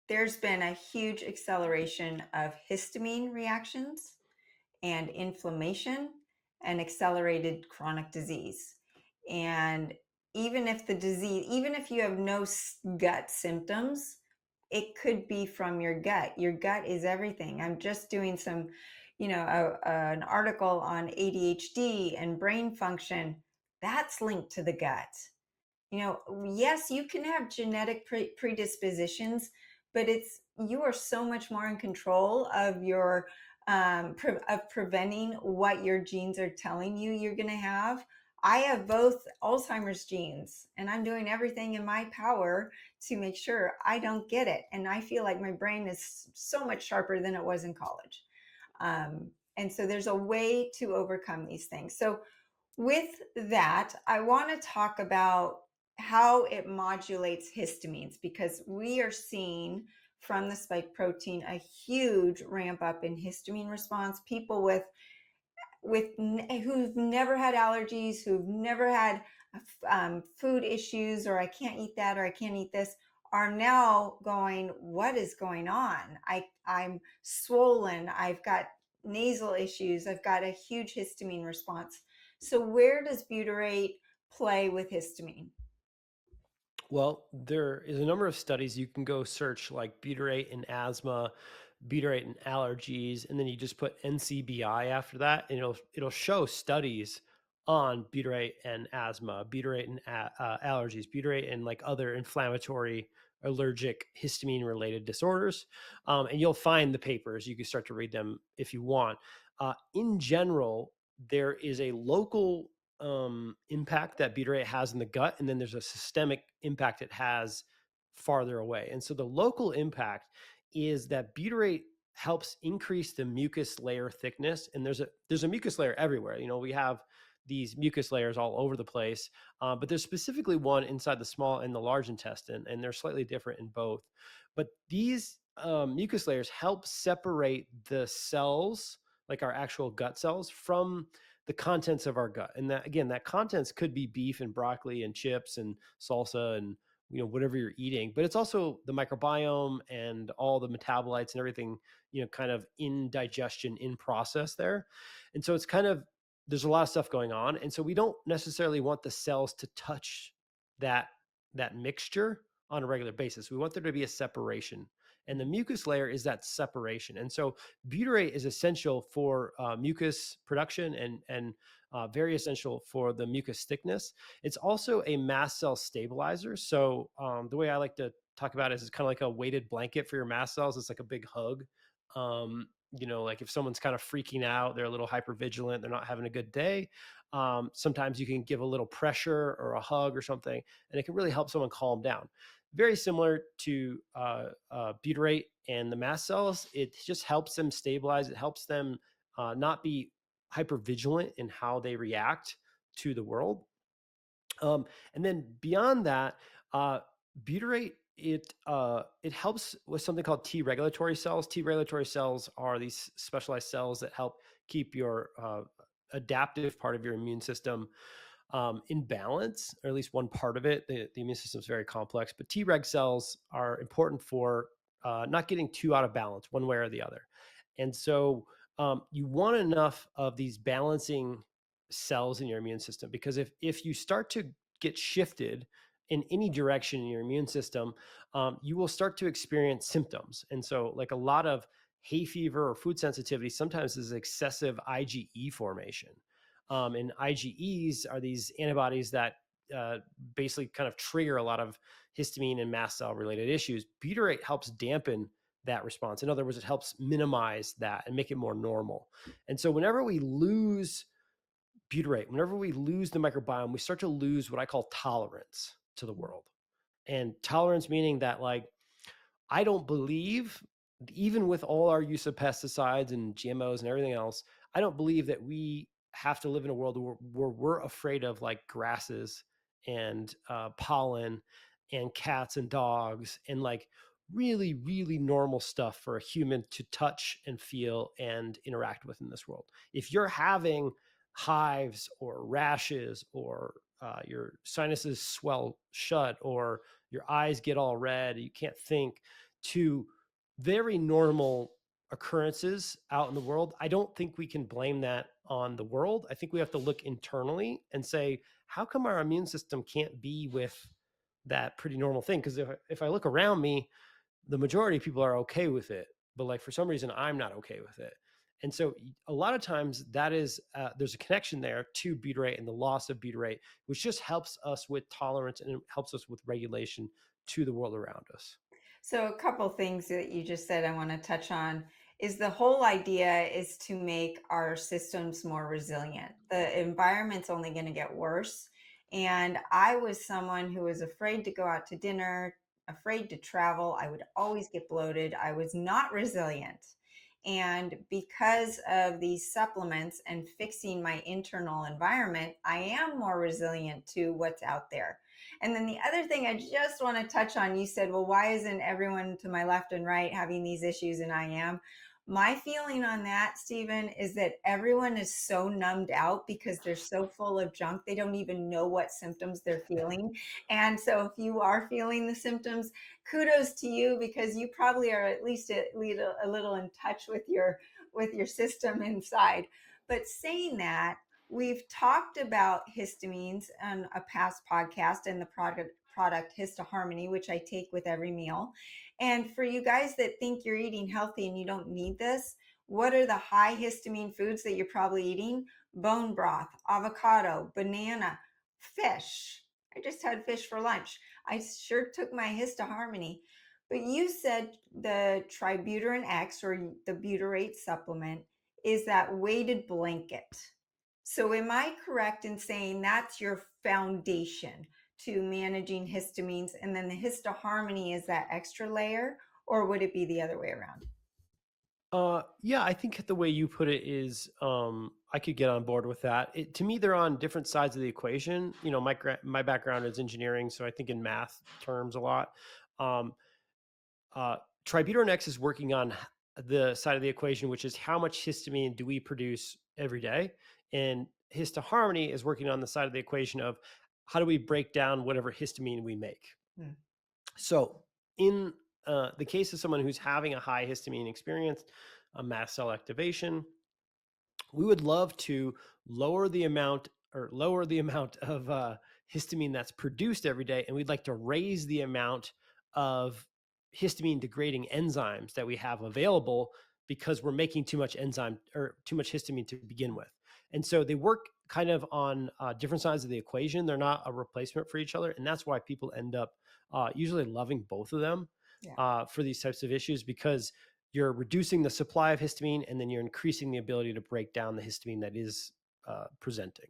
there's been a huge acceleration of histamine reactions and inflammation and accelerated chronic disease. And even if you have no gut symptoms, it could be from your gut. Your gut is everything. I'm just doing some, an article on ADHD and brain function. That's linked to the gut. Yes, you can have genetic predispositions, but you are so much more in control of your of preventing what your genes are telling you you're going to have. I have both Alzheimer's genes, and I'm doing everything in my power to make sure I don't get it. And I feel like my brain is so much sharper than it was in college. And so there's a way to overcome these things. So with that, I want to talk about how it modulates histamines, because we are seeing from the spike protein a huge ramp up in histamine response. People who've never had allergies, who've never had food issues, or I can't eat that, or I can't eat this, are now going, what is going on? I'm swollen. I've got nasal issues. I've got a huge histamine response. So where does butyrate play with histamine? Well, there is a number of studies you can go search, like butyrate in asthma, butyrate in allergies, and then you just put NCBI after that, and it'll show studies on butyrate and asthma, butyrate and allergies, butyrate and like other inflammatory, allergic, histamine related disorders, and you'll find the papers. You can start to read them if you want. In general, there is a local impact that butyrate has in the gut, and then there's a systemic impact it has farther away. And so the local impact is that butyrate helps increase the mucus layer thickness, and there's a mucus layer everywhere. We have these mucus layers all over the place, but there's specifically one inside the small and the large intestine, and they're slightly different in both. But these mucus layers help separate the cells, like our actual gut cells, from the contents of our gut. And that, again, that contents could be beef and broccoli and chips and salsa and whatever you're eating, but it's also the microbiome and all the metabolites and everything, kind of in digestion, in process there. And so it's kind of, there's a lot of stuff going on, and so we don't necessarily want the cells to touch that that mixture on a regular basis. We want there to be a separation, and the mucus layer is that separation. And so butyrate is essential for mucus production, and very essential for the mucus thickness. It's also a mast cell stabilizer. So the way I like to talk about it is it's kind of like a weighted blanket for your mast cells. It's like a big hug. Like if someone's kind of freaking out, they're a little hyper vigilant, they're not having a good day. Sometimes you can give a little pressure or a hug or something, and it can really help someone calm down. Very similar to butyrate and the mast cells. It just helps them stabilize. It helps them not be hyper vigilant in how they react to the world. And then beyond that, butyrate, it helps with something called T regulatory cells. T regulatory cells are these specialized cells that help keep your adaptive part of your immune system in balance, or at least one part of it. The immune system is very complex, but T reg cells are important for not getting too out of balance one way or the other. And so you want enough of these balancing cells in your immune system, because if you start to get shifted in any direction in your immune system, you will start to experience symptoms. And so, like a lot of hay fever or food sensitivity, sometimes is excessive IgE formation. And IgEs are these antibodies that basically kind of trigger a lot of histamine and mast cell related issues. Butyrate helps dampen that response. In other words, it helps minimize that and make it more normal. And so whenever we lose butyrate, whenever we lose the microbiome, we start to lose what I call tolerance to the world. And tolerance meaning that, like, I don't believe, even with all our use of pesticides and GMOs and everything else, I don't believe that we have to live in a world where we're afraid of like grasses and pollen and cats and dogs and like really, really normal stuff for a human to touch and feel and interact with in this world. If you're having hives or rashes, or your sinuses swell shut, or your eyes get all red, you can't think, to very normal occurrences out in the world, I don't think we can blame that on the world. I think we have to look internally and say, how come our immune system can't be with that pretty normal thing? Because if I look around me, the majority of people are okay with it, but like for some reason I'm not okay with it. And so a lot of times that is there's a connection there to butyrate and the loss of butyrate, which just helps us with tolerance and it helps us with regulation to the world around us. So a couple things that you just said I want to touch on is the whole idea is to make our systems more resilient. The environment's only going to get worse. And I was someone who was afraid to go out to dinner, afraid to travel. I would always get bloated. I was not resilient. And because of these supplements and fixing my internal environment, I am more resilient to what's out there. And then the other thing I just want to touch on, you said, well, why isn't everyone to my left and right having these issues and I am? My feeling on that, Stephen, is that everyone is so numbed out because they're so full of junk, they don't even know what symptoms they're feeling. And so if you are feeling the symptoms, kudos to you because you probably are at least a little in touch with your system inside. But saying that, we've talked about histamines on a past podcast and the product Histaharmony, which I take with every meal. And for you guys that think you're eating healthy and you don't need this, what are the high histamine foods that you're probably eating? Bone broth, avocado, banana, fish. I just had fish for lunch. I sure took my Histaharmony. But you said the Tributyrin X or the butyrate supplement is that weighted blanket. So am I correct in saying that's your foundation to managing histamines and then the histoharmony is that extra layer, or would it be the other way around? Yeah, I think the way you put it is, I could get on board with that. To me, they're on different sides of the equation. You know, my background is engineering, so I think in math terms a lot. Um, uh, Tributyrin X is working on the side of the equation, which is how much histamine do we produce every day, and histoharmony is working on the side of the equation of how do we break down whatever histamine we make. Hmm. So, in the case of someone who's having a high histamine experience, a mast cell activation, we would love to lower the amount of histamine that's produced every day, and we'd like to raise the amount of histamine degrading enzymes that we have available because we're making too much enzyme or too much histamine to begin with. And so they work kind of on different sides of the equation. They're not a replacement for each other, and that's why people end up usually loving both of them Yeah. for these types of issues because you're reducing the supply of histamine and then you're increasing the ability to break down the histamine that is presenting.